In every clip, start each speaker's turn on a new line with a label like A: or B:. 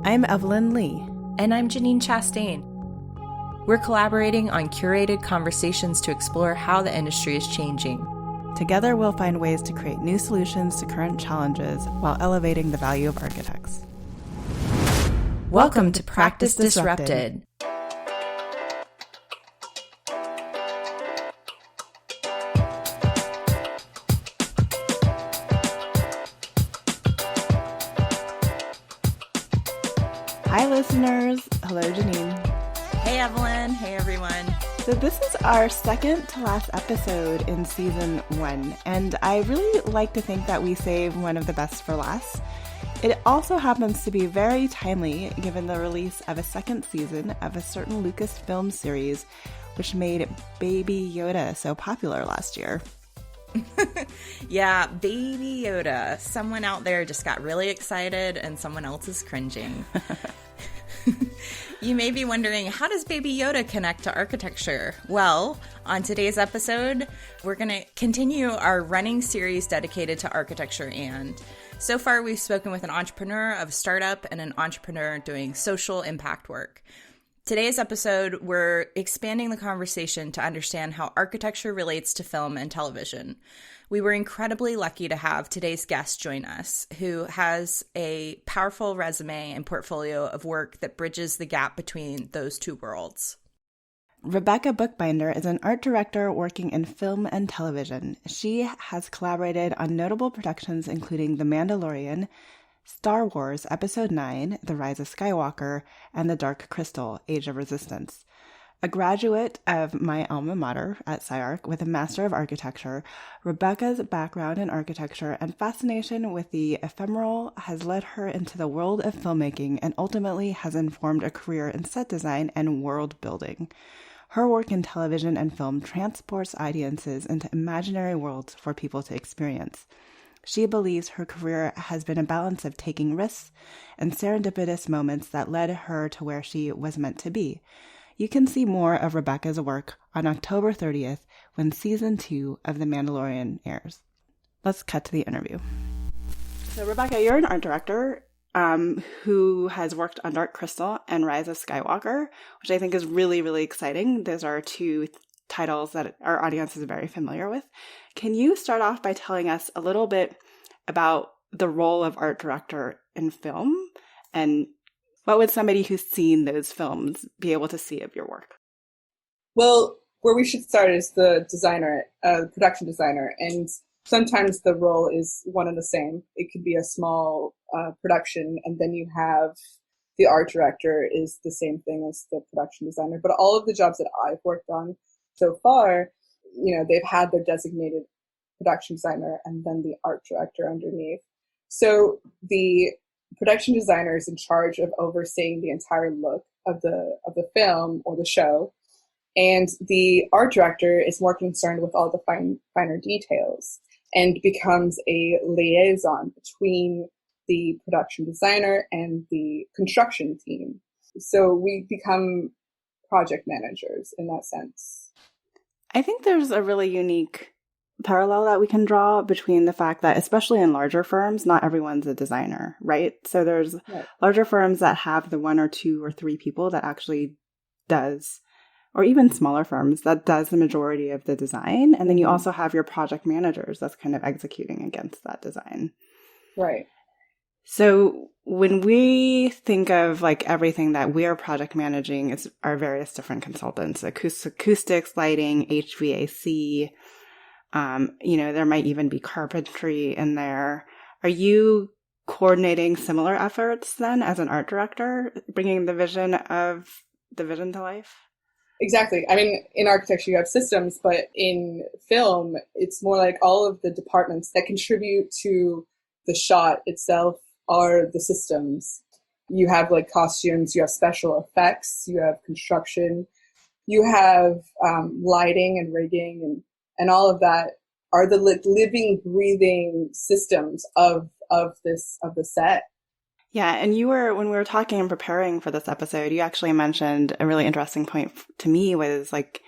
A: I'm Evelyn Lee.
B: And I'm Janine Chastain. We're collaborating on curated conversations to explore how the industry is changing.
A: Together, we'll find ways to create new solutions to current challenges while elevating the value of architects.
B: Welcome to Practice Disrupted.
A: Hi, listeners. Hello, Janine.
B: Hey, Evelyn. Hey, everyone.
A: So this is our second to last episode in season 1, and I really like to think that we save one of the best for last. It also happens to be very timely given the release of a second season of a certain Lucasfilm series, which made Baby Yoda so popular last year.
B: Yeah, Baby Yoda. Someone out there just got really excited and someone else is cringing. You may be wondering, how does Baby Yoda connect to architecture? Well, on today's episode, we're going to continue our running series dedicated to architecture. And so far, we've spoken with an entrepreneur of a startup and an entrepreneur doing social impact work. Today's episode, we're expanding the conversation to understand how architecture relates to film and television. We were incredibly lucky to have today's guest join us, who has a powerful resume and portfolio of work that bridges the gap between those two worlds.
A: Rebekah Bukhbinder is an art director working in film and television. She has collaborated on notable productions including The Mandalorian, Star Wars Episode 9, The Rise of Skywalker, and The Dark Crystal, Age of Resistance. A graduate of my alma mater at SciArc with a Master of Architecture, Rebekah's background in architecture and fascination with the ephemeral has led her into the world of filmmaking and ultimately has informed a career in set design and world building. Her work in television and film transports audiences into imaginary worlds for people to experience. She believes her career has been a balance of taking risks and serendipitous moments that led her to where she was meant to be. You can see more of Rebekah's work on October 30th when Season 2 of The Mandalorian airs. Let's cut to the interview. So Rebekah, you're an art director who has worked on Dark Crystal and Rise of Skywalker, which I think is really, really exciting. Those are two titles that our audience is very familiar with. Can you start off by telling us a little bit about the role of art director in film, and what would somebody who's seen those films be able to see of your work?
C: Well, where we should start is the designer, production designer, and sometimes the role is one and the same. It could be a small production, and then you have the art director is the same thing as the production designer. But all of the jobs that I've worked on so far, they've had their designated production designer and then the art director underneath. So the production designer is in charge of overseeing the entire look of the film or the show, and the art director is more concerned with all the finer details and becomes a liaison between the production designer and the construction team. So we become project managers in that sense.
A: I think there's a really unique parallel that we can draw between the fact that, especially in larger firms, not everyone's a designer, right? So there's larger firms that have the 1 or 2 or 3 people that actually does, or even smaller firms that does the majority of the design. And then you also have your project managers that's kind of executing against that design.
C: Right.
A: So when we think of like everything that we're project managing, it's our various different consultants, acoustics, lighting, HVAC, there might even be carpentry in there. Are you coordinating similar efforts then as an art director, bringing the vision to life?
C: Exactly. I mean, in architecture, you have systems, but in film, it's more like all of the departments that contribute to the shot itself are the systems. You have like costumes, you have special effects, you have construction, you have lighting and rigging, and all of that are the living, breathing systems of the set.
A: Yeah, and when we were talking and preparing for this episode, you actually mentioned a really interesting point to me was like,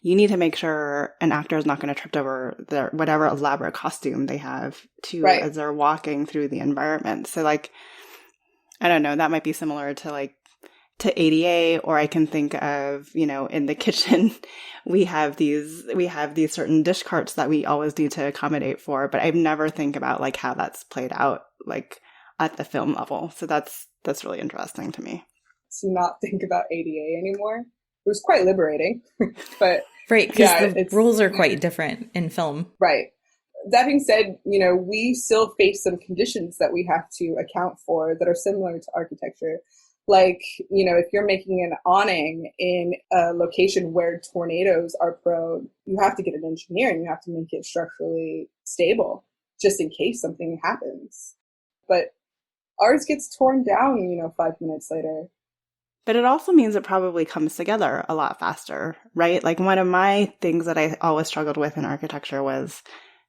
A: you need to make sure an actor is not going to trip over their whatever elaborate costume they have as they're walking through the environment. So like, I don't know, that might be similar to like to ADA, or I can think of, you know, in the kitchen, we have these certain dish carts that we always need to accommodate for, but I never think about like how that's played out like at the film level. So that's really interesting to me.
C: To not think about ADA anymore. It was quite liberating, but
B: right, because the rules are quite different in film.
C: Right. That being said, you know, we still face some conditions that we have to account for that are similar to architecture. Like, you know, if you're making an awning in a location where tornadoes are prone, you have to get an engineer and you have to make it structurally stable just in case something happens. But ours gets torn down, you know, 5 minutes later.
A: But it also means it probably comes together a lot faster, right? Like one of my things that I always struggled with in architecture was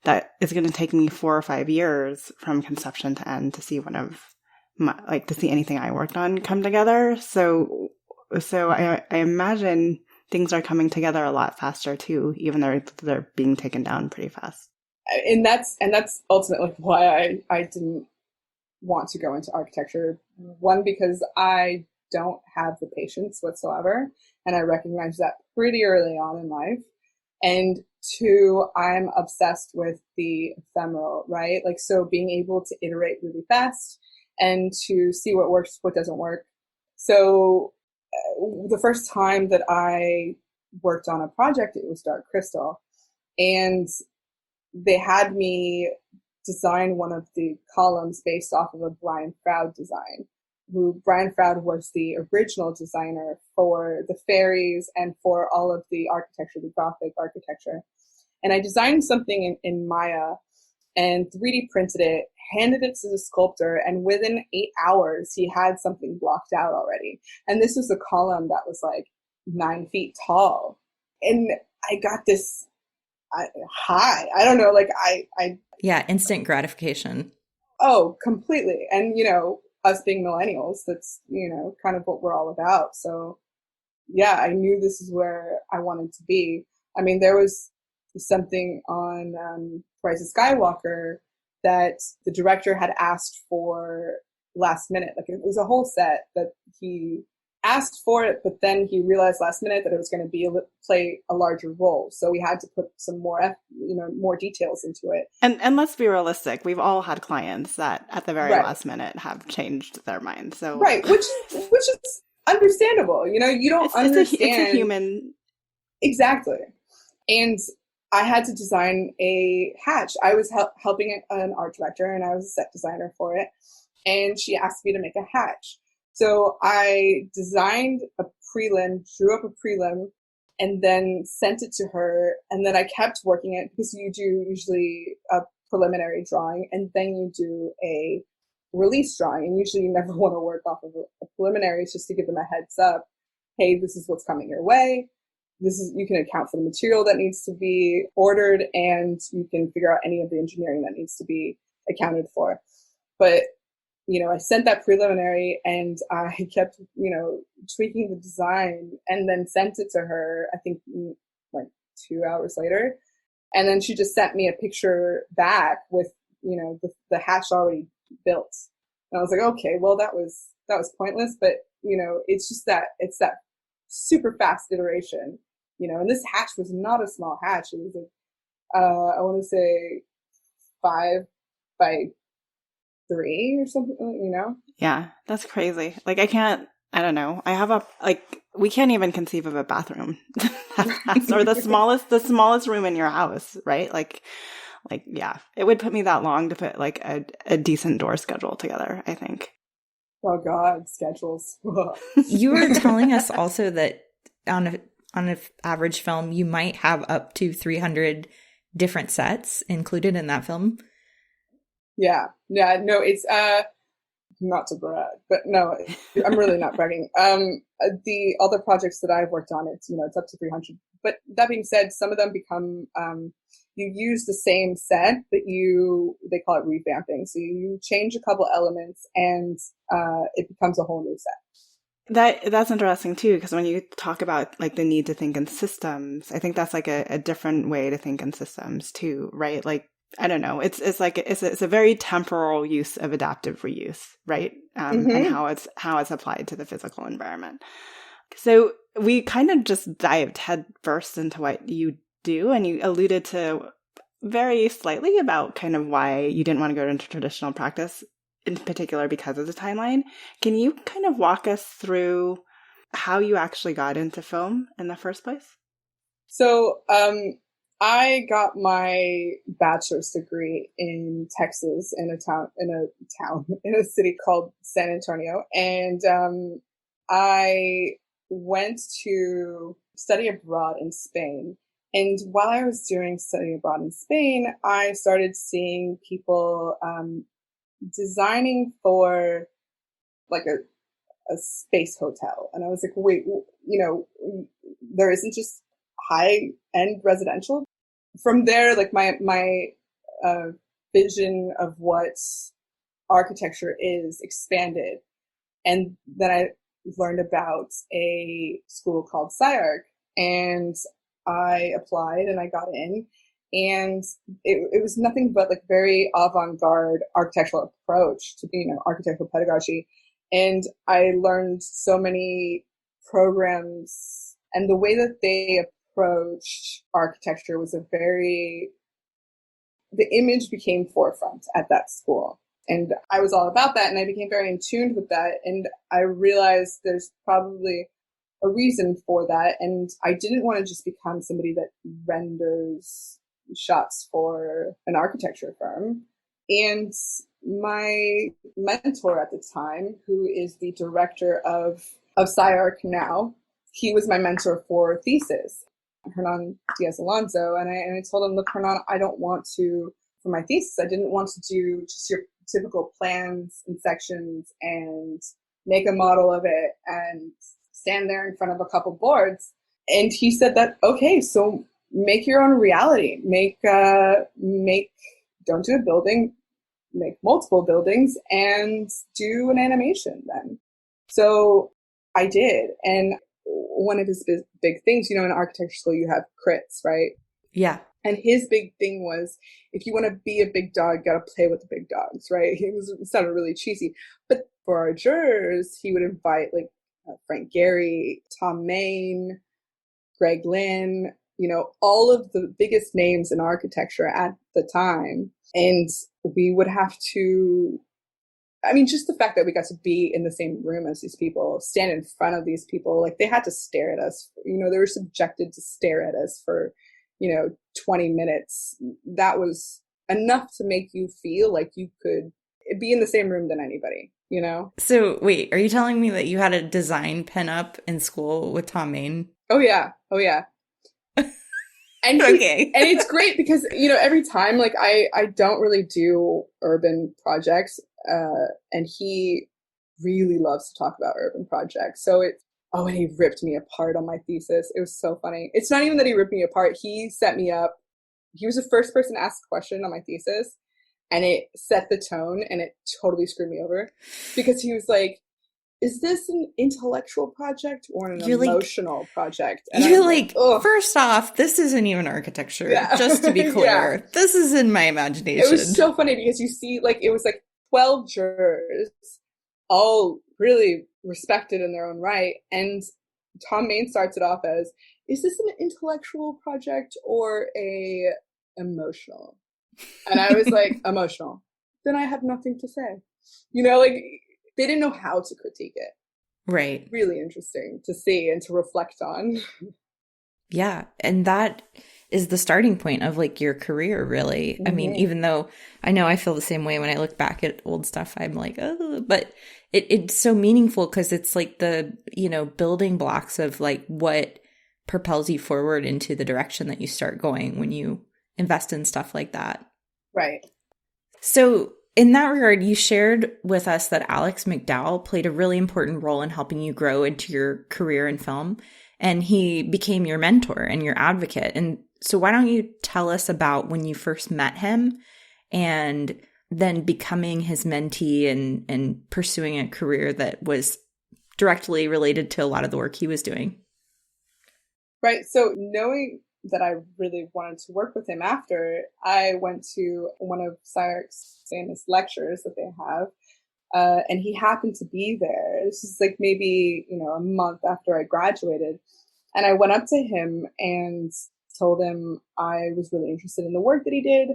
A: that it's going to take me 4 or 5 years from conception to end to see to see anything I worked on come together. So I imagine things are coming together a lot faster too, even though they're being taken down pretty fast.
C: And that's ultimately why I didn't want to go into architecture. One, because I don't have the patience whatsoever, and I recognized that pretty early on in life. And two, I'm obsessed with the ephemeral, right? Like, so being able to iterate really fast and to see what works, what doesn't work. So the first time that I worked on a project, it was Dark Crystal, and they had me design one of the columns based off of a Brian Froud design. Brian Froud was the original designer for the fairies and for all of the architecture, the Gothic architecture. And I designed something in Maya and 3D printed it, handed it to the sculptor, and within 8 hours, he had something blocked out already. And this was a column that was like 9 feet tall. And I got this high. I don't know, like
B: Yeah, instant gratification.
C: Oh, completely. And, you know, us being millennials, that's, you know, kind of what we're all about. So yeah, I knew this is where I wanted to be. I mean, there was something on Rise of Skywalker that the director had asked for last minute. Like, it was a whole set that he asked for it, but then he realized last minute that it was going to play a larger role. So we had to put some more, more details into it.
A: And let's be realistic. We've all had clients that at the very last minute have changed their mind. So
C: right, which is understandable. You know, you don't understand.
A: It's a human.
C: Exactly. And I had to design a hatch. I was helping an art director, and I was a set designer for it. And she asked me to make a hatch. So I designed a prelim, drew up a prelim, and then sent it to her. And then I kept working it, because you do usually a preliminary drawing and then you do a release drawing. And usually you never want to work off of a preliminary. It's just to give them a heads up. Hey, this is what's coming your way. You can account for the material that needs to be ordered, and you can figure out any of the engineering that needs to be accounted for. But, you know, I sent that preliminary, and I kept, tweaking the design, and then sent it to her, I think like 2 hours later. And then she just sent me a picture back with, the hatch already built. And I was like, okay, well, that was pointless, but, it's that super fast iteration, and this hatch was not a small hatch. It was I want to say 5 by 3 or something,
A: Yeah, that's crazy. Like, I don't know. We can't even conceive of a bathroom or the smallest room in your house, right? Like, yeah, it would put me that long to put like a decent door schedule together, I think.
C: Oh God, schedules.
B: You were telling us also that on an average film, you might have up to 300 different sets included in that film. Yeah,
C: no, it's not to brag, but no, I'm really not bragging. The other projects that I've worked on, it's up to 300. But that being said, some of them become you use the same set, but they call it revamping. So you change a couple elements, and it becomes a whole new set.
A: That's interesting too, because when you talk about like the need to think in systems, I think that's like a different way to think in systems too, right? Like, I don't know, it's a very temporal use of adaptive reuse, right? and how it's applied to the physical environment. So we kind of just dived head first into what you do, and you alluded to very slightly about kind of why you didn't want to go into traditional practice, in particular because of the timeline. Can you kind of walk us through how you actually got into film in the first place?
C: So I got my bachelor's degree in Texas in a city called San Antonio. And I went to study abroad in Spain. And while I was doing study abroad in Spain, I started seeing people designing for like a space hotel. And I was like, wait, there isn't just high-end residential. From there, like my vision of what architecture is expanded. And then I learned about a school called SciArc, and I applied and I got in, and it was nothing but like very avant-garde architectural approach to architectural pedagogy. And I learned so many programs, and the way that they approached architecture was the image became forefront at that school. And I was all about that, and I became very in tune with that. And I realized there's probably a reason for that. And I didn't want to just become somebody that renders shots for an architecture firm. And my mentor at the time, who is the director of SciArc now, he was my mentor for thesis, Hernan Diaz Alonso. And I told him, look, Hernan, I don't want to, for my thesis, I didn't want to do just your typical plans and sections and make a model of it and stand there in front of a couple boards. And he said that, okay, so make your own reality. Don't do a building, make multiple buildings and do an animation then. So I did. And one of his big things, in architecture school, you have crits, right?
B: Yeah.
C: And his big thing was, if you want to be a big dog, you got to play with the big dogs, right? It sounded really cheesy. But for our jurors, he would invite like Frank Gehry, Tom Main, Greg Lynn, all of the biggest names in architecture at the time. And we would have to, just the fact that we got to be in the same room as these people, stand in front of these people, like they had to stare at us, they were subjected to stare at us for 20 minutes. That was enough to make you feel like you could be in the same room than anybody, So
B: wait, are you telling me that you had a design pinup in school with Tom Main?
C: Oh yeah. And
B: okay.
C: And it's great because, every time, like I don't really do urban projects, and he really loves to talk about urban projects. So and he ripped me apart on my thesis. It was so funny. It's not even that he ripped me apart. He set me up. He was the first person to ask a question on my thesis, and it set the tone, and it totally screwed me over because he was like, is this an intellectual project or an emotional project? And
B: you're like, first off, this isn't even architecture, just to be clear. Yeah. This is in my imagination.
C: It was so funny because you see, like, it was like 12 jurors, all really respected in their own right. And Tom Main starts it off as, is this an intellectual project or a emotional? And I was like, emotional. Then I have nothing to say. They didn't know how to critique it.
B: Right.
C: Really interesting to see and to reflect on.
B: Yeah. And that is the starting point of like your career, really. Mm-hmm. I mean, even though I know I feel the same way when I look back at old stuff, I'm like, oh, but it's so meaningful because it's like the, building blocks of like what propels you forward into the direction that you start going when you invest in stuff like that.
C: Right.
B: So in that regard, you shared with us that Alex McDowell played a really important role in helping you grow into your career in film, and he became your mentor and your advocate. And so why don't you tell us about when you first met him and then becoming his mentee and pursuing a career that was directly related to a lot of the work he was doing?
C: Right. So knowing that I really wanted to work with him after, I went to one of SciArc's famous lectures that they have And he happened to be there. This is like maybe, a month after I graduated. And I went up to him and told him I was really interested in the work that he did.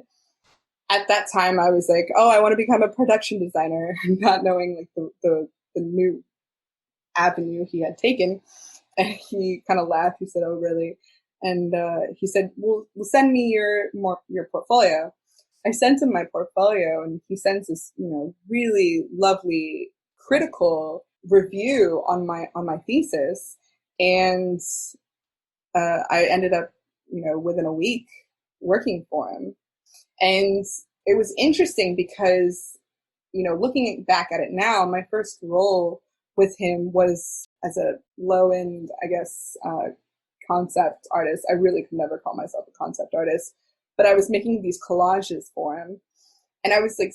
C: At that time, I was like, oh, I want to become a production designer, not knowing like the new avenue he had taken. And he kind of laughed. He said, oh, really? And he said, well, send me your portfolio. I sent him my portfolio, and he sends this, really lovely critical review on my thesis. And I ended up, within a week working for him. And it was interesting because, looking back at it now, my first role with him was as a low-end, I guess, concept artist. I really could never call myself a concept artist, but I was making these collages for him. And I was like,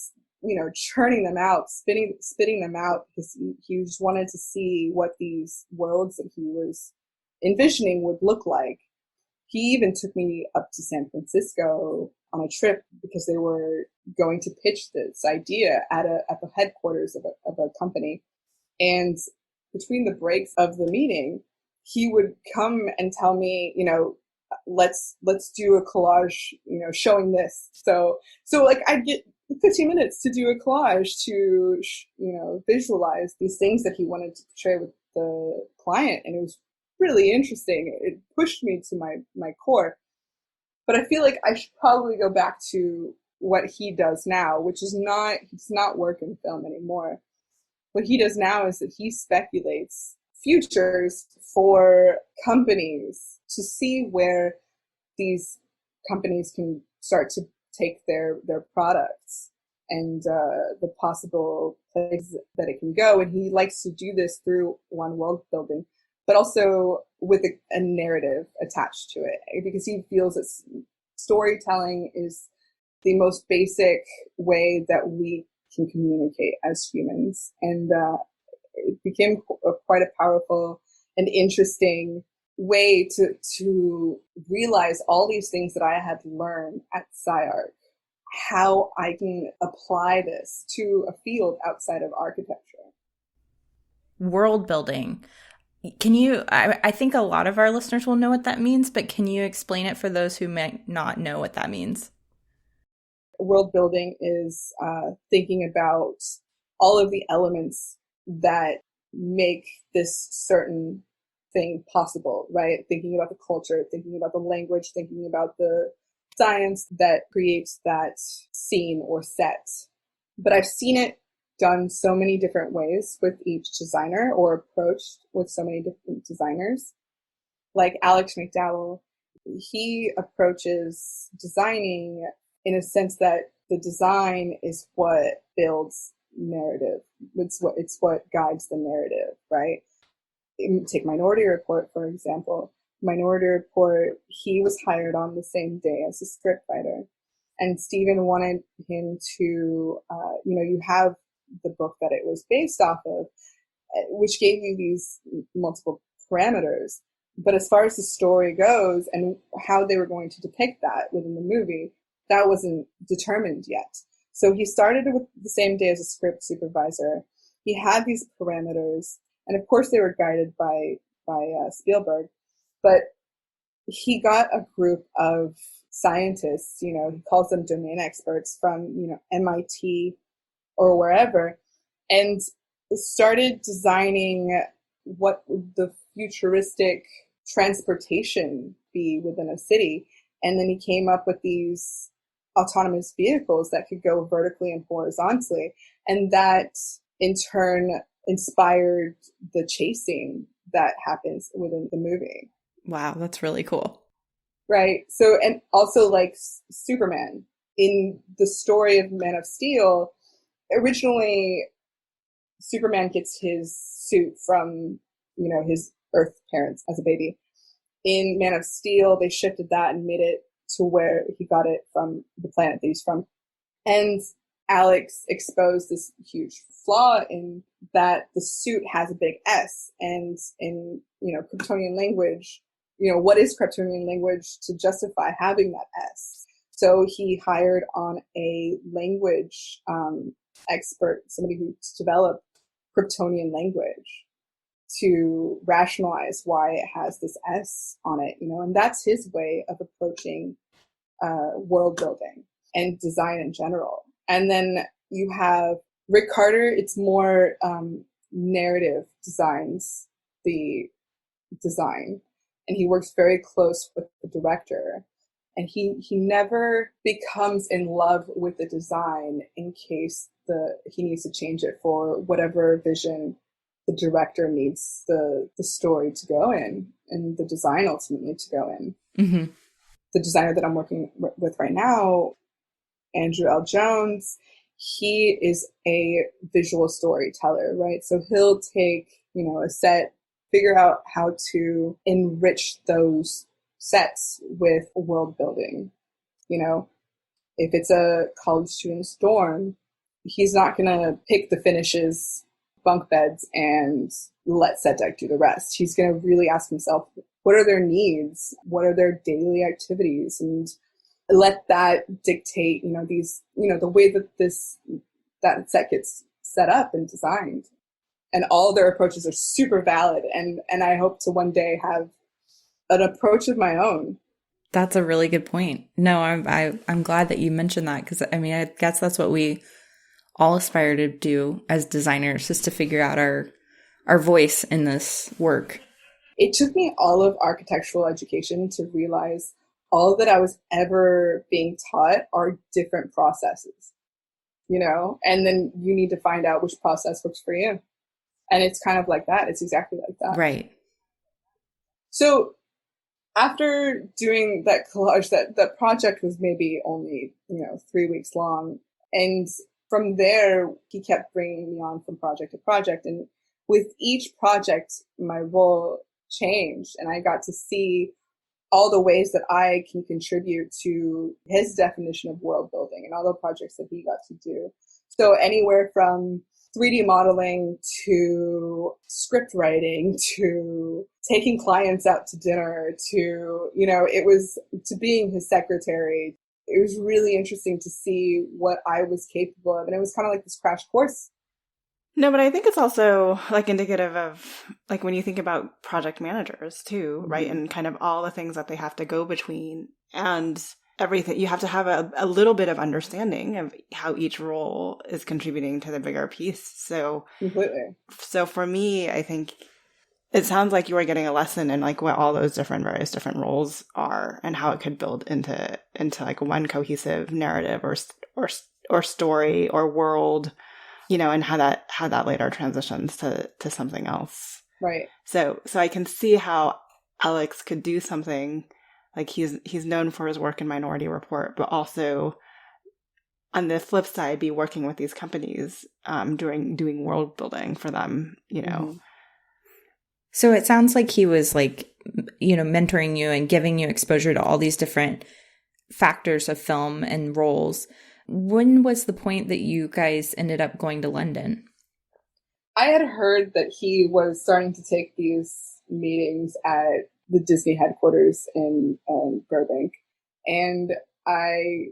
C: churning them out, spitting them out, because he just wanted to see what these worlds that he was envisioning would look like. He even took me up to San Francisco on a trip because they were going to pitch this idea at the headquarters of a company. And between the breaks of the meeting, he would come and tell me, let's do a collage, showing this. So like I'd get 15 minutes to do a collage to, visualize these things that he wanted to portray with the client. And it was really interesting. It pushed me to my core. But I feel like I should probably go back to what he does now, which is he does not work in film anymore. What he does now is that he speculates futures for companies to see where these companies can start to take their products and the possible places that it can go. And he likes to do this through one, world building, but also with a narrative attached to it, because he feels that storytelling is the most basic way that we can communicate as humans. And it became quite a powerful and interesting way to realize all these things that I had learned at SciArc, how I can apply this to a field outside of architecture.
B: World building. Can you, I think a lot of our listeners will know what that means, but can you explain it for those who might not know what that means?
C: World building is thinking about all of the elements that make this certain thing possible, right? Thinking about the culture, thinking about the language, thinking about the science that creates that scene or set. But I've seen it done so many different ways with each designer, or approached with so many different designers. Like Alex McDowell, he approaches designing in a sense that the design is what builds narrative. It's what guides the narrative, right? Take Minority Report, for example. Minority Report, he was hired on the same day as a scriptwriter. And Stephen wanted him to, you have the book that it was based off of, which gave you these multiple parameters. But as far as the story goes and how they were going to depict that within the movie, that wasn't determined yet. So he started with the same day as a script supervisor. He had these parameters, and of course they were guided by Spielberg, but he got a group of scientists, he calls them domain experts from, MIT or wherever, and started designing what the futuristic transportation be within a city. And then he came up with these autonomous vehicles that could go vertically and horizontally. And that in turn inspired the chasing that happens within the movie.
B: Wow, that's really cool.
C: Right. So, and also like Superman in the story of Man of Steel, originally Superman gets his suit from, his Earth parents as a baby. In Man of Steel, they shifted that and made it to where he got it from the planet that he's from. And Alex exposed this huge flaw in that the suit has a big S. And in, Kryptonian language, what is Kryptonian language to justify having that S? So he hired on a language expert, somebody who developed Kryptonian language, to rationalize why it has this S on it, and that's his way of approaching world building and design in general. And then you have Rick Carter. It's more narrative designs the design, and he works very close with the director. And he never becomes in love with the design in case he needs to change it for whatever vision the director needs the story to go in, and the design ultimately to go in.
B: Mm-hmm.
C: The designer that I'm working with right now, Andrew L. Jones, he is a visual storyteller, right? So he'll take, a set, figure out how to enrich those sets with world building. If it's a college student's dorm, he's not going to pick the finishes, bunk beds, and let set deck do the rest. He's going to really ask himself, what are their needs? What are their daily activities? And let that dictate, the way that that set gets set up and designed. And all their approaches are super valid. And I hope to one day have an approach of my own.
B: That's a really good point. No, I'm glad that you mentioned that, because I guess that's what we all aspire to do as designers, is to figure out our voice in this work.
C: It took me all of architectural education to realize all that I was ever being taught are different processes, and then you need to find out which process works for you. And it's kind of like that. It's exactly like that.
B: Right.
C: So after doing that collage, that project was maybe only, 3 weeks long. And from there, he kept bringing me on from project to project. And with each project, my role changed, and I got to see all the ways that I can contribute to his definition of world building and all the projects that he got to do. So anywhere from 3D modeling to script writing to taking clients out to dinner to, it was to being his secretary. It was really interesting to see what I was capable of. And it was kind of like this crash course.
A: No, but I think it's also like indicative of like when you think about project managers too, mm-hmm. right? And kind of all the things that they have to go between and everything. You have to have a little bit of understanding of how each role is contributing to the bigger piece. So,
C: completely.
A: So for me, I think it sounds like you are getting a lesson in like what all those various different roles are and how it could build into like one cohesive narrative or story or world. And how that later transitions to something else.
C: Right.
A: So I can see how Alex could do something like he's known for his work in Minority Report, but also on the flip side, be working with these companies doing world building for them.
C: Mm-hmm.
B: So it sounds like he was like, mentoring you and giving you exposure to all these different factors of film and roles. When was the point that you guys ended up going to London?
C: I had heard that he was starting to take these meetings at the Disney headquarters in Burbank. And I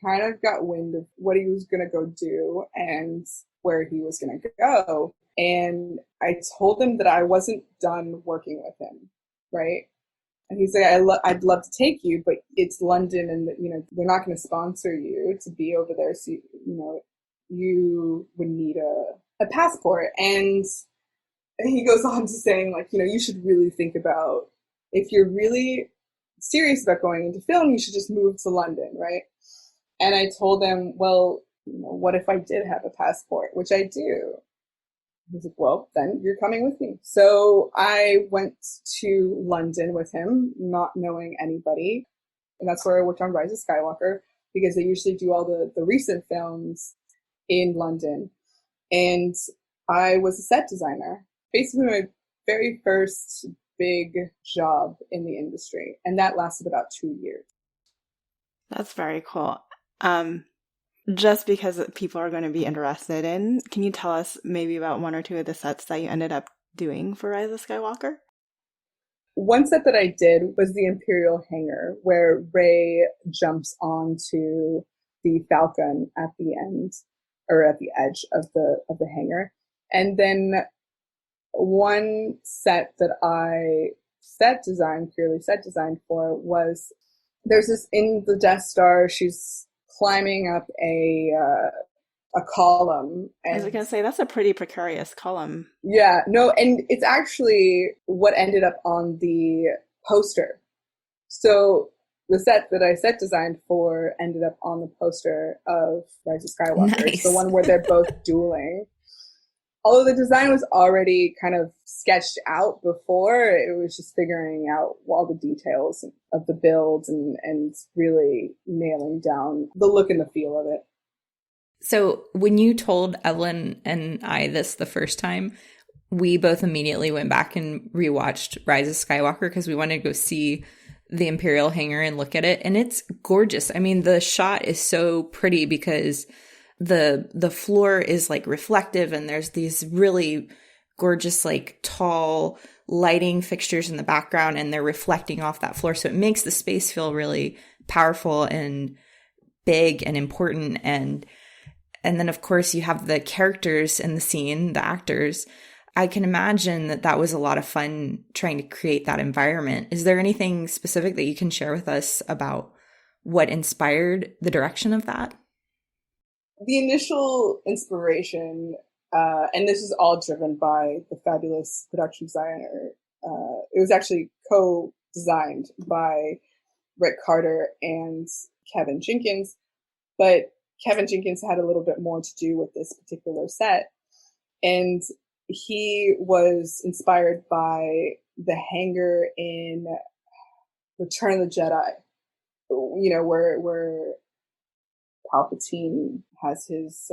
C: kind of got wind of what he was going to go do and where he was going to go. And I told him that I wasn't done working with him, right? And he's like, I'd love to take you, but it's London and, they're not going to sponsor you to be over there. So, you would need a passport. And he goes on to saying, like, you should really think about if you're really serious about going into film, you should just move to London, right? And I told him, well, what if I did have a passport, which I do? He's like, well, then you're coming with me. So I went to London with him, not knowing anybody. And that's where I worked on Rise of Skywalker, because they usually do all the recent films in London. And I was a set designer, basically my very first big job in the industry. And that lasted about 2 years.
A: That's very cool. Just because people are going to be interested in, can you tell us maybe about one or two of the sets that you ended up doing for Rise of Skywalker?
C: one set that I did was the Imperial hangar, where Rey jumps onto the Falcon at the end, or at the edge of the hangar. And then one set that I purely set designed for, was there's this in the Death Star. She's climbing up a column.
A: And I was going to say, that's a pretty precarious column.
C: Yeah, no, and it's actually what ended up on the poster. So the set that I set designed for ended up on the poster of Rise of Skywalker.
B: Nice.
C: It's the one where they're both dueling. Although the design was already kind of sketched out before, it was just figuring out all the details of the builds and really nailing down the look and the feel of it.
B: So when you told Evelyn and I this the first time, we both immediately went back and rewatched Rise of Skywalker because we wanted to go see the Imperial hangar and look at it. And it's gorgeous. I mean, the shot is so pretty because the floor is like reflective and there's these really gorgeous, like tall lighting fixtures in the background and they're reflecting off that floor. So it makes the space feel really powerful and big and important. And then, of course, you have the characters in the scene, the actors. I can imagine that was a lot of fun trying to create that environment. Is there anything specific that you can share with us about what inspired the direction of that?
C: The initial inspiration, and this is all driven by the fabulous production designer. It was actually co-designed by Rick Carter and Kevin Jenkins, but Kevin Jenkins had a little bit more to do with this particular set. And he was inspired by the hangar in Return of the Jedi, where Palpatine has his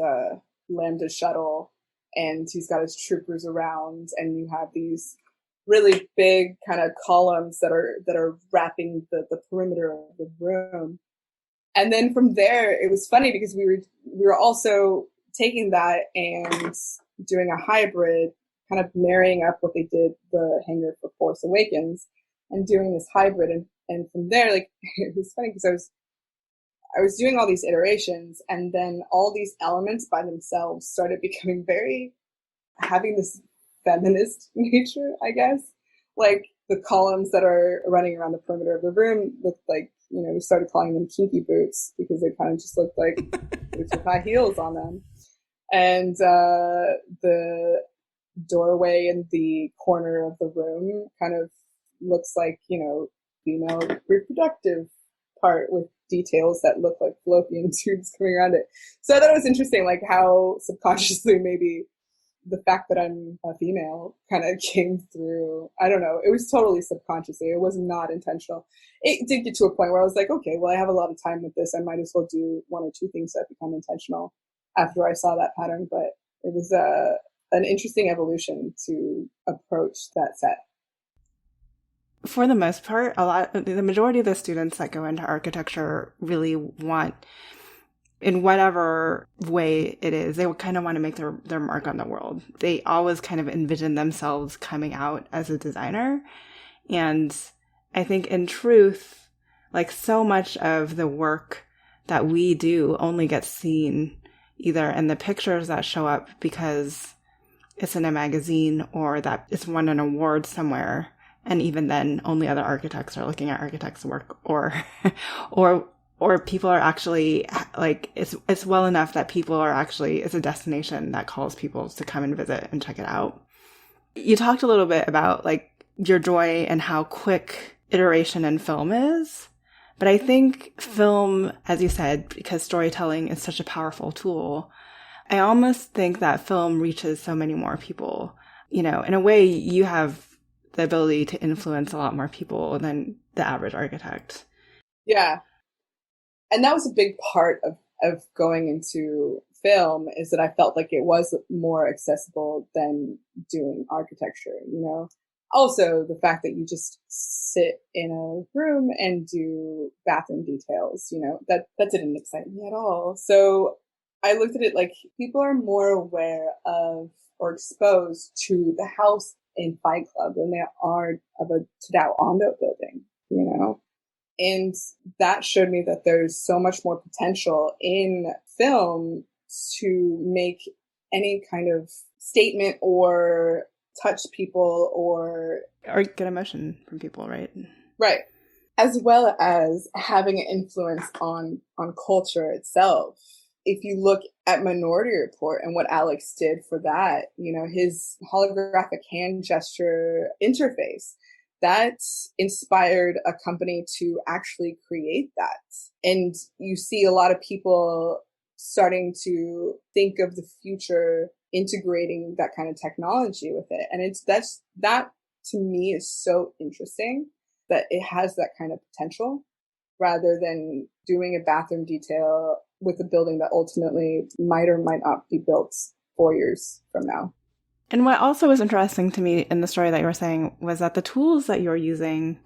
C: Lambda shuttle and he's got his troopers around, and you have these really big kind of columns that are wrapping the perimeter of the room. And then from there, it was funny because we were also taking that and doing a hybrid, kind of marrying up what they did the hangar for Force Awakens and doing this hybrid. And from there, like, it was funny because I was doing all these iterations, and then all these elements by themselves started becoming having this feminist nature, I guess. Like the columns that are running around the perimeter of the room looked like, we started calling them kinky boots because they kind of just looked like boots with high heels on them. And the doorway in the corner of the room kind of looks like, female reproductive part with details that look like fallopian tubes coming around it. So I thought it was interesting, like how subconsciously maybe the fact that I'm a female kind of came through. I don't know. It was totally subconsciously. It was not intentional. It did get to a point where I was like, okay, well, I have a lot of time with this. I might as well do one or two things that become intentional after I saw that pattern. But it was an interesting evolution to approach that set.
A: For the most part, the majority of the students that go into architecture really want, in whatever way it is, they kind of want to make their mark on the world. They always kind of envision themselves coming out as a designer. And I think in truth, like so much of the work that we do only gets seen either in the pictures that show up because it's in a magazine or that it's won an award somewhere. And even then, only other architects are looking at architects' work, or people are actually like, it's well enough that people are actually, it's a destination that calls people to come and visit and check it out. You talked a little bit about like your joy and how quick iteration in film is. But I think film, as you said, because storytelling is such a powerful tool, I almost think that film reaches so many more people. In a way, you have the ability to influence a lot more people than the average architect.
C: Yeah. And that was a big part of going into film, is that I felt like it was more accessible than doing architecture, Also, the fact that you just sit in a room and do bathroom details, that didn't excite me at all. So I looked at it like people are more aware of or exposed to the house in Fight Club than they are of a Tadao Ando building, you know? And that showed me that there's so much more potential in film to make any kind of statement or touch people or
A: get emotion from people, right?
C: Right. As well as having an influence on culture itself. If you look at Minority Report and what Alex did for that, you know, his holographic hand gesture interface, that inspired a company to actually create that. And you see a lot of people starting to think of the future integrating that kind of technology with it. And that to me is so interesting that it has that kind of potential rather than doing a bathroom detail with a building that ultimately might or might not be built 4 years from now.
A: And what also was interesting to me in the story that you were saying was that the tools that you're using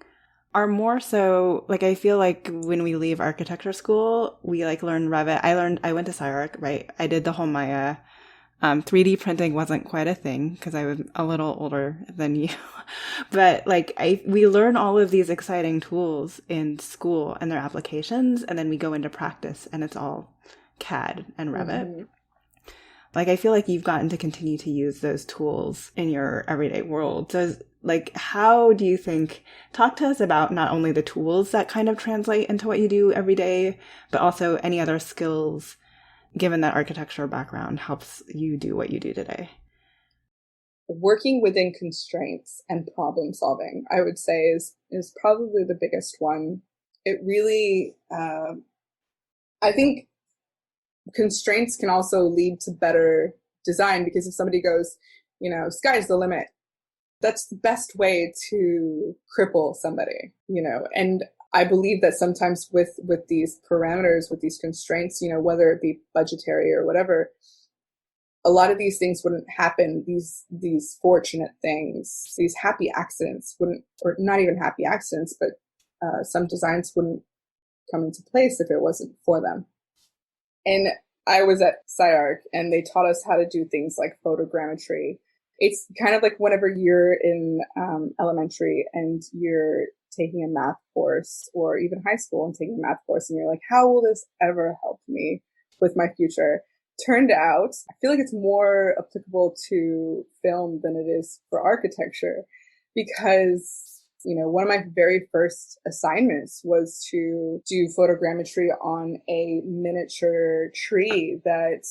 A: are more so, like, I feel like when we leave architecture school, we like learn Revit. I went to SciArc, right? I did the whole Maya. 3D printing wasn't quite a thing because I was a little older than you. But like we learn all of these exciting tools in school and their applications, and then we go into practice and it's all CAD and Revit. Mm-hmm. Like, I feel like you've gotten to continue to use those tools in your everyday world. So, like, how do you think, talk to us about not only the tools that kind of translate into what you do every day, but also any other skills, given that architecture background helps you do what you do today?
C: Working within constraints and problem solving, I would say, is probably the biggest one. It really, I think, constraints can also lead to better design, because if somebody goes, you know, sky's the limit, that's the best way to cripple somebody, you know. And I believe that sometimes with these parameters, with these constraints, you know, whether it be budgetary or whatever, a lot of these things wouldn't happen. These fortunate things, these happy accidents wouldn't, or not even happy accidents, but some designs wouldn't come into place if it wasn't for them. And I was at SciArc and they taught us how to do things like photogrammetry. It's kind of like whenever you're in elementary and you're taking a math course, or even high school and taking a math course, and you're like, how will this ever help me with my future? Turned out, I feel like it's more applicable to film than it is for architecture, because, you know, one of my very first assignments was to do photogrammetry on a miniature tree that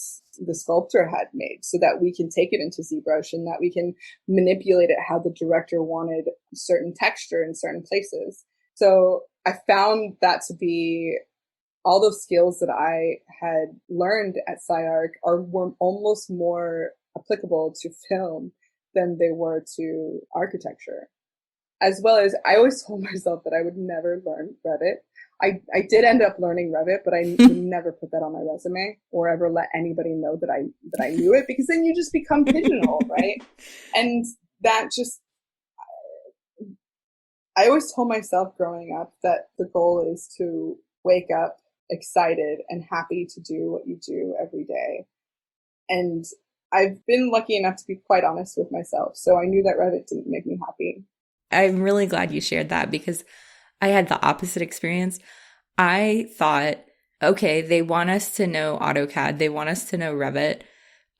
C: the sculptor had made, so that we can take it into ZBrush and that we can manipulate it how the director wanted certain texture in certain places. So I found that to be all those skills that I had learned at SciArc were almost more applicable to film than they were to architecture. As well as, I always told myself that I would never learn Revit. I did end up learning Revit, but I would never put that on my resume or ever let anybody know that I knew it, because then you just become pigeonholed, right? And that just, I always told myself growing up that the goal is to wake up excited and happy to do what you do every day. And I've been lucky enough to be quite honest with myself. So I knew that Revit didn't make me happy.
B: I'm really glad you shared that, because I had the opposite experience. I thought, okay, they want us to know AutoCAD. They want us to know Revit.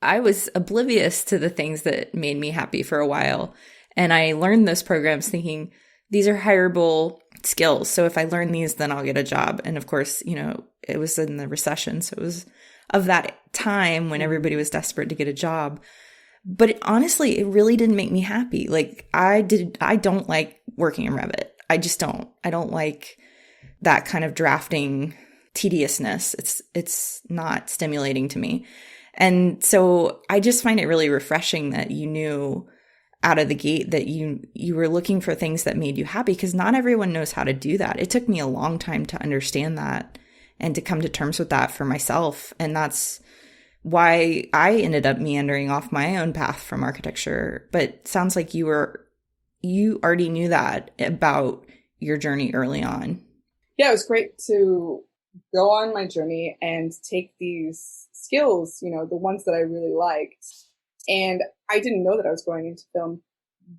B: I was oblivious to the things that made me happy for a while. And I learned those programs thinking these are hireable skills. So if I learn these, then I'll get a job. And of course, you know, it was in the recession. So it was of that time when everybody was desperate to get a job. But honestly, it really didn't make me happy. Like, I don't like working in Revit. I just don't. I don't like that kind of drafting tediousness. It's not stimulating to me. And so I just find it really refreshing that you knew out of the gate that you were looking for things that made you happy, because not everyone knows how to do that. It took me a long time to understand that and to come to terms with that for myself. And that's why I ended up meandering off my own path from architecture. But it sounds like you already knew that about your journey early on.
C: Yeah, it was great to go on my journey and take these skills, you know, the ones that I really liked. And I didn't know that I was going into film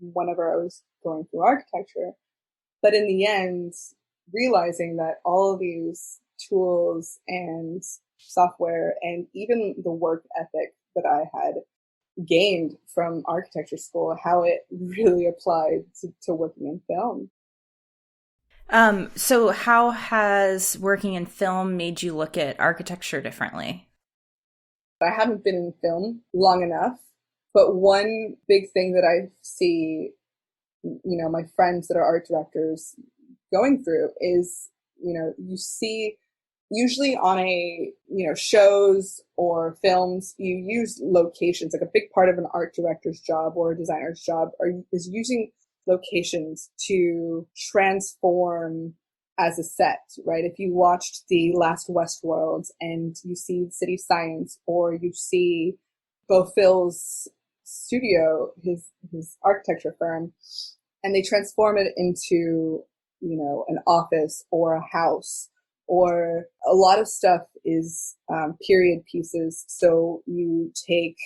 C: whenever I was going through architecture. But in the end, realizing that all of these tools and software and even the work ethic that I had gained from architecture school, how it really applied to working in film.
B: So how has working in film made you look at architecture differently?
C: I haven't been in film long enough, but one big thing that I see, my friends that are art directors going through is, you see usually on shows or films, you use locations. Like a big part of an art director's job or a designer's job is using locations to transform as a set, right? If you watched the last Westworld and you see City Science, or you see Beau Phil's studio, his architecture firm, and they transform it into, an office or a house, or a lot of stuff is period pieces. So you take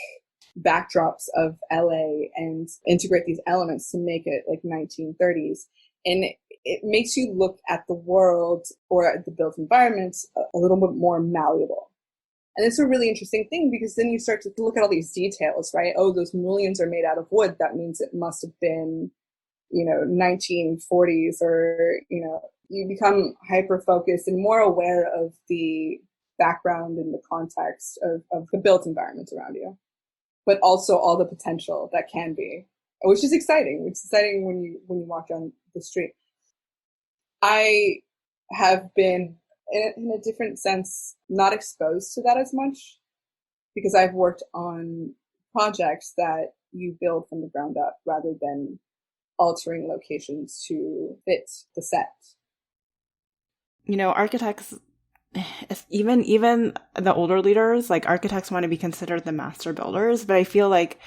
C: backdrops of LA and integrate these elements to make it like 1930s. And it makes you look at the world or at the built environment a little bit more malleable. And it's a really interesting thing, because then you start to look at all these details, right? Oh, those mullions are made out of wood. That means it must have been, 1940s, or, you become hyper-focused and more aware of the background and the context of the built environment around you, but also all the potential that can be, which is exciting. It's exciting when you walk down the street. I have been, in a different sense, not exposed to that as much, because I've worked on projects that you build from the ground up rather than altering locations to fit the set.
A: Architects, even the older leaders, like architects want to be considered the master builders, but I feel like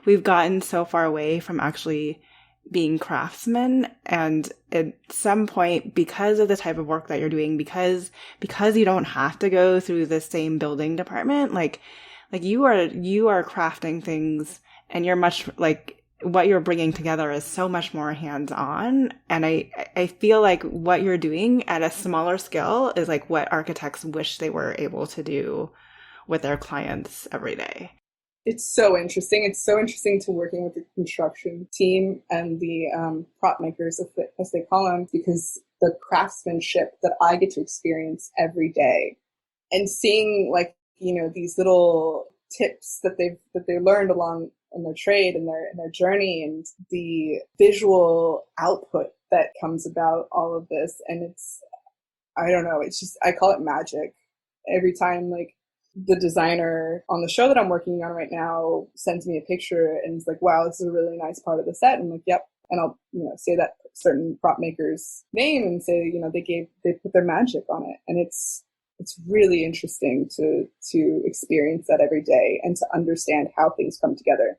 A: we've gotten so far away from actually being craftsmen. And at some point, because of the type of work that you're doing, because you don't have to go through the same building department, like you are crafting things, and you're much like, what you're bringing together is so much more hands-on. And I feel like what you're doing at a smaller scale is like what architects wish they were able to do with their clients every day.
C: It's so interesting. It's so interesting to working with the construction team and the prop makers, as they call them, because the craftsmanship that I get to experience every day, and seeing these little tips that they learned along in their trade and their journey, and the visual output that comes about all of this. And it's, I don't know, it's just, I call it magic. Every time the designer on the show that I'm working on right now sends me a picture and is like, wow, this is a really nice part of the set. And I'm like, yep. And I'll, say that certain prop maker's name and say, they put their magic on it. And it's really interesting to experience that every day and to understand how things come together.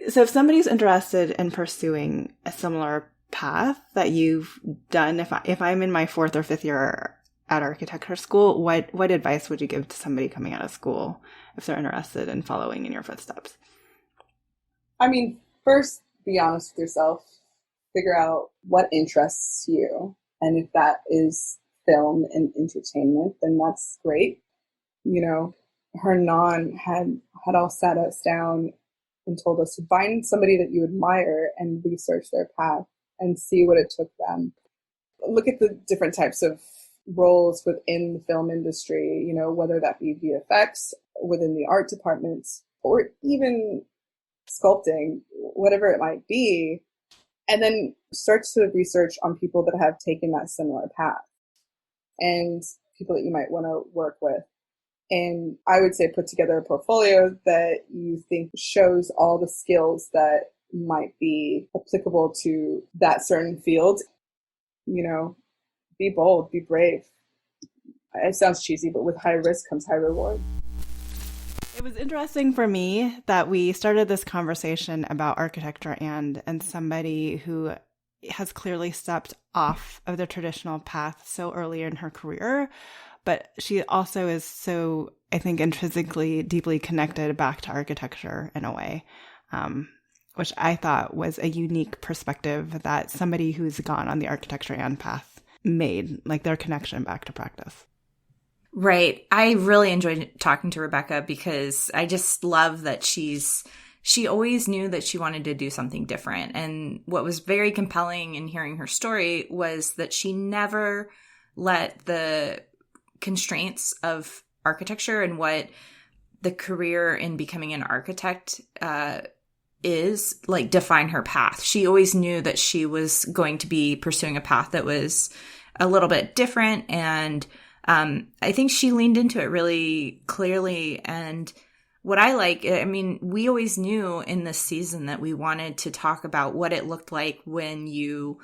A: So if somebody's interested in pursuing a similar path that you've done, if I'm in my 4th or 5th year at architecture school, what advice would you give to somebody coming out of school if they're interested in following in your footsteps?
C: I mean, first, be honest with yourself. Figure out what interests you. And if that is film and entertainment, then that's great. Hernan had all sat us down and told us to find somebody that you admire and research their path and see what it took them. Look at the different types of roles within the film industry, whether that be VFX, within the art department, or even sculpting, whatever it might be, and then start to research on people that have taken that similar path and people that you might want to work with. And I would say put together a portfolio that you think shows all the skills that might be applicable to that certain field. Be bold, be brave. It sounds cheesy, but with high risk comes high reward.
A: It was interesting for me that we started this conversation about architecture and somebody who has clearly stepped off of the traditional path so early in her career, but she also is so, I think, intrinsically deeply connected back to architecture in a way. which I thought was a unique perspective that somebody who's gone on the architecture and path made, like their connection back to practice.
B: Right. I really enjoyed talking to Rebekah because I just love that she always knew that she wanted to do something different. And what was very compelling in hearing her story was that she never let the constraints of architecture and what the career in becoming an architect is like define her path. She always knew that she was going to be pursuing a path that was a little bit different. And I think she leaned into it really clearly. And what I like, I mean, we always knew in this season that we wanted to talk about what it looked like when you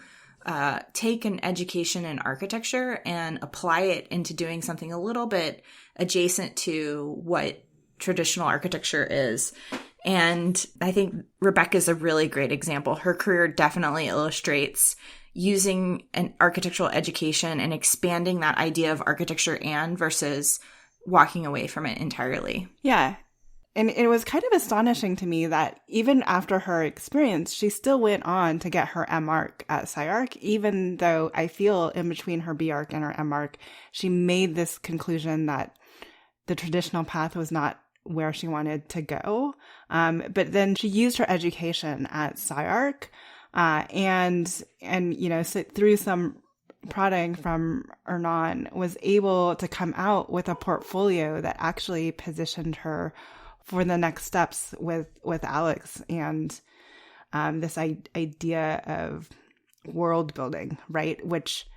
B: take an education in architecture and apply it into doing something a little bit adjacent to what traditional architecture is. And I think Rebekah is a really great example. Her career definitely illustrates using an architectural education and expanding that idea of architecture and versus walking away from it entirely.
A: Yeah. And it was kind of astonishing to me that even after her experience, she still went on to get her MArch at SciArc, even though I feel in between her BArch and her MArch, she made this conclusion that the traditional path was not where she wanted to go. But then she used her education at SciArc and you know, so through some prodding from Ernan, was able to come out with a portfolio that actually positioned her for the next steps with Alex and this idea of world building, right? Which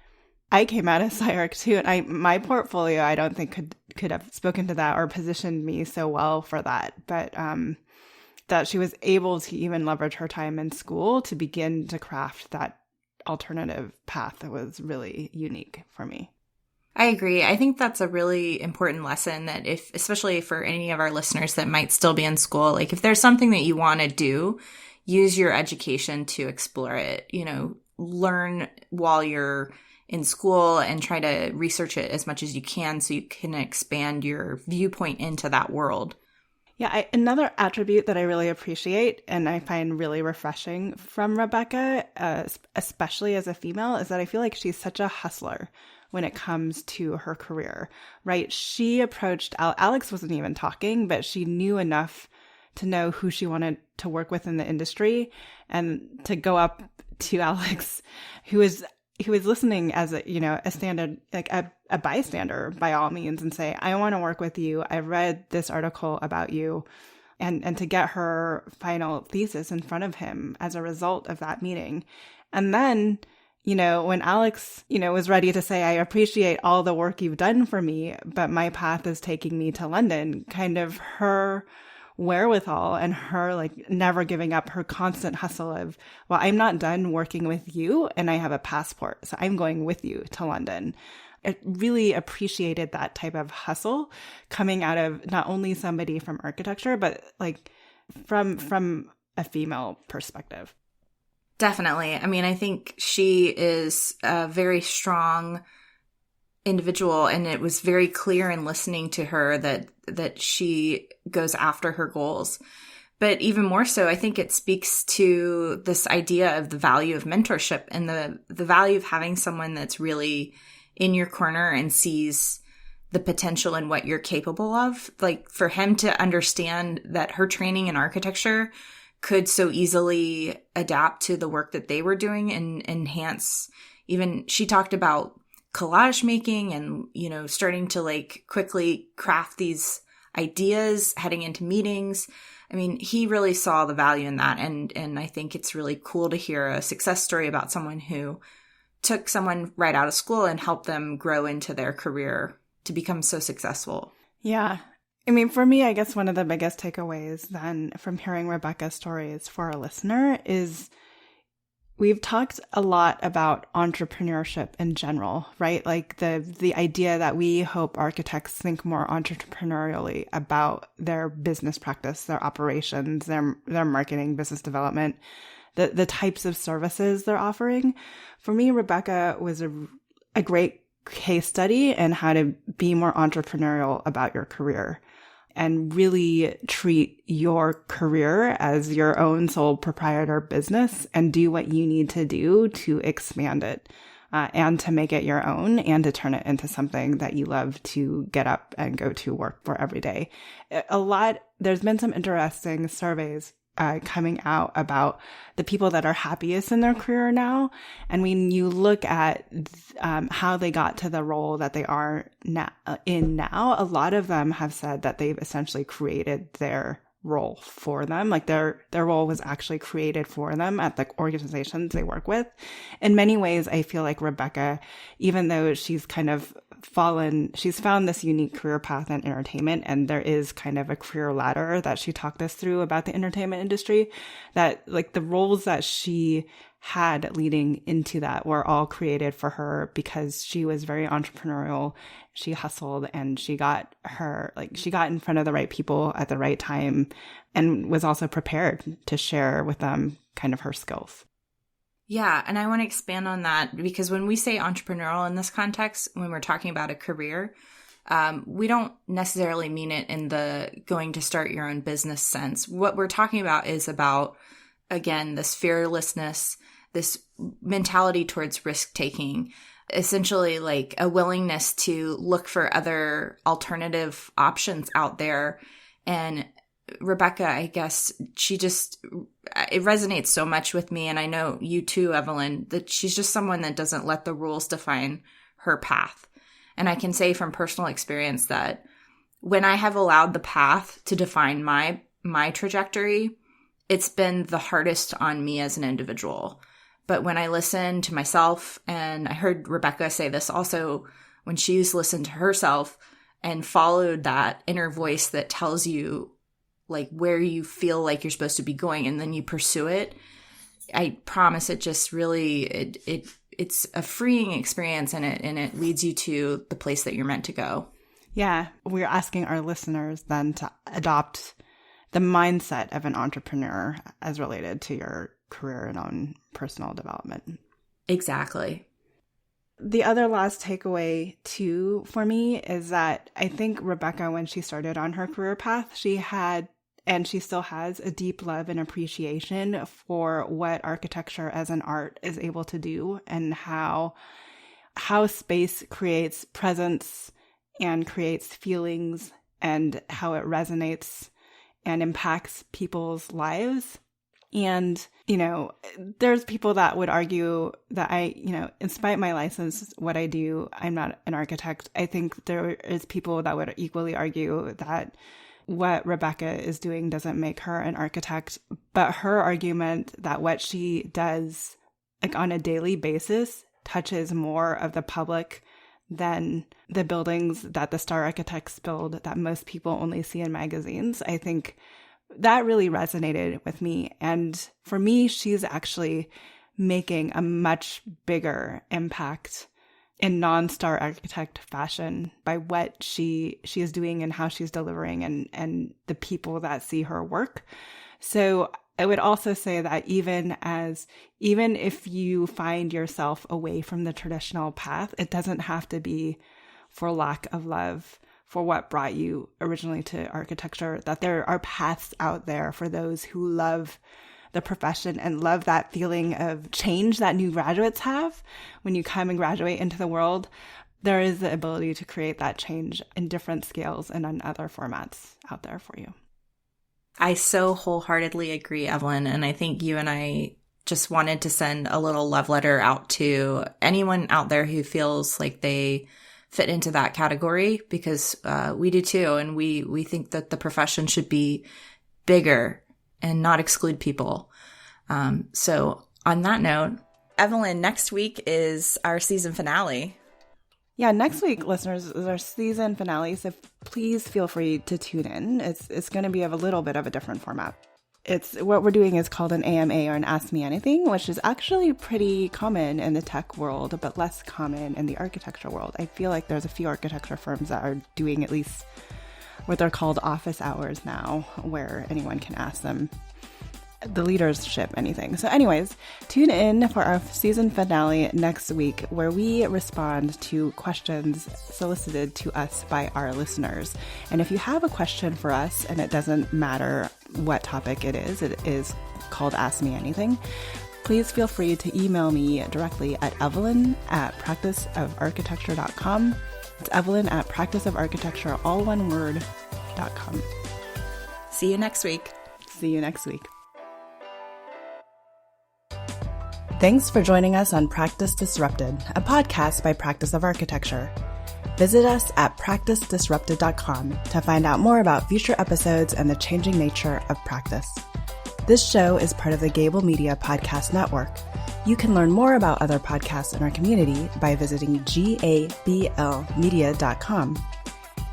A: I came out of SciArc too, and my portfolio I don't think could have spoken to that or positioned me so well for that. But that she was able to even leverage her time in school to begin to craft that alternative path that was really unique for me.
B: I agree. I think that's a really important lesson that especially for any of our listeners that might still be in school, like if there's something that you want to do, use your education to explore it, you know, learn while you're in school and try to research it as much as you can so you can expand your viewpoint into that world.
A: Yeah, another attribute that I really appreciate and I find really refreshing from Rebekah, especially as a female, is that I feel like she's such a hustler when it comes to her career, right? She approached, Alex wasn't even talking, but she knew enough to know who she wanted to work with in the industry and to go up to Alex, who was listening as a standard, like a bystander by all means, and say, I want to work with you. I read this article about you, and to get her final thesis in front of him as a result of that meeting. And then, when Alex, was ready to say, I appreciate all the work you've done for me, but my path is taking me to London, kind of her wherewithal and her like never giving up, her constant hustle of, well, I'm not done working with you and I have a passport, so I'm going with you to London. I really appreciated that type of hustle coming out of not only somebody from architecture, but like from a female perspective.
B: Definitely. I mean, I think she is a very strong individual, and it was very clear in listening to her that she goes after her goals. But even more so, I think it speaks to this idea of the value of mentorship and the value of having someone that's really in your corner and sees the potential in what you're capable of. Like for him to understand that her training in architecture could so easily adapt to the work that they were doing and enhance. Even she talked about collage making and, starting to like quickly craft these ideas heading into meetings. I mean, he really saw the value in that. And I think it's really cool to hear a success story about someone who took someone right out of school and helped them grow into their career to become so successful.
A: Yeah. I mean, for me, I guess one of the biggest takeaways then from hearing Rebekah's stories for a listener is we've talked a lot about entrepreneurship in general, right? Like the idea that we hope architects think more entrepreneurially about their business practice, their operations, their marketing, business development, the types of services they're offering. For me, Rebekah was a great case study in how to be more entrepreneurial about your career. and really treat your career as your own sole proprietor business and do what you need to do to expand it and to make it your own and to turn it into something that you love to get up and go to work for every day. There's been some interesting surveys coming out about the people that are happiest in their career now. And when you look at how they got to the role that they are now, a lot of them have said that they've essentially created their role for them. Like their role was actually created for them at the organizations they work with. In many ways, I feel like Rebekah, even though she's kind of she's found this unique career path in entertainment, and there is kind of a career ladder that she talked us through about the entertainment industry, that like the roles that she had leading into that were all created for her because she was very entrepreneurial. She hustled and she got in front of the right people at the right time and was also prepared to share with them kind of her skills.
B: Yeah, and I want to expand on that because when we say entrepreneurial in this context, when we're talking about a career, we don't necessarily mean it in the going to start your own business sense. What we're talking about is about, again, this fearlessness, this mentality towards risk-taking, essentially like a willingness to look for other alternative options out there. And Rebekah, I guess it resonates so much with me. And I know you too, Evelyn, that she's just someone that doesn't let the rules define her path. And I can say from personal experience that when I have allowed the path to define my trajectory, it's been the hardest on me as an individual. But when I listen to myself, and I heard Rebekah say this also when she's listened to herself and followed that inner voice that tells you like where you feel like you're supposed to be going, and then you pursue it, I promise it just really, it's a freeing experience, and it leads you to the place that you're meant to go.
A: Yeah. We're asking our listeners then to adopt the mindset of an entrepreneur as related to your career and own personal development.
B: Exactly.
A: The other last takeaway too for me is that I think Rebekah, when she started on her career path, she had, and she still has, a deep love and appreciation for what architecture as an art is able to do, and how space creates presence and creates feelings, and how it resonates and impacts people's lives. And, there's people that would argue that in spite of my license, what I do, I'm not an architect. I think there is people that would equally argue that what Rebekah is doing doesn't make her an architect. But her argument that what she does like on a daily basis touches more of the public than the buildings that the star architects build that most people only see in magazines, I think that really resonated with me. And for me, she's actually making a much bigger impact in non-star architect fashion by what she is doing and how she's delivering and the people that see her work. So I would also say that even if you find yourself away from the traditional path, it doesn't have to be for lack of love for what brought you originally to architecture, that there are paths out there for those who love the profession and love that feeling of change that new graduates have when you come and graduate into the world. There is the ability to create that change in different scales and in other formats out there for you.
B: I so wholeheartedly agree, Evelyn. And I think you and I just wanted to send a little love letter out to anyone out there who feels like they fit into that category, because we do too. And we think that the profession should be bigger and not exclude people. So on that note, Evelyn, next week is our season finale.
A: Yeah, next week, listeners, is our season finale, so please feel free to tune in. It's going to be of a little bit of a different format. It's what we're doing is called an AMA, or an Ask Me Anything, which is actually pretty common in the tech world, but less common in the architecture world. I feel like there's a few architecture firms that are doing at least what they're called office hours now, where anyone can ask them the leadership anything. So anyways, tune in for our season finale next week, where we respond to questions solicited to us by our listeners. And if you have a question for us, and it doesn't matter what topic it is called Ask Me Anything, please feel free to email me directly at evelyn@practiceofarchitecture.com. It's evelyn@practiceofarchitecture, all one word, .com.
B: See you next week.
A: See you next week. Thanks for joining us on Practice Disrupted, a podcast by Practice of Architecture. Visit us at practicedisrupted.com to find out more about future episodes and the changing nature of practice. This show is part of the Gable Media Podcast Network. You can learn more about other podcasts in our community by visiting gablmedia.com.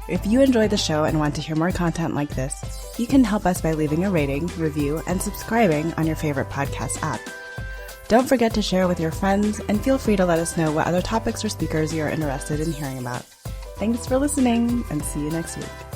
A: If you enjoy the show and want to hear more content like this, you can help us by leaving a rating, review, and subscribing on your favorite podcast app. Don't forget to share with your friends, and feel free to let us know what other topics or speakers you're interested in hearing about. Thanks for listening, and see you next week.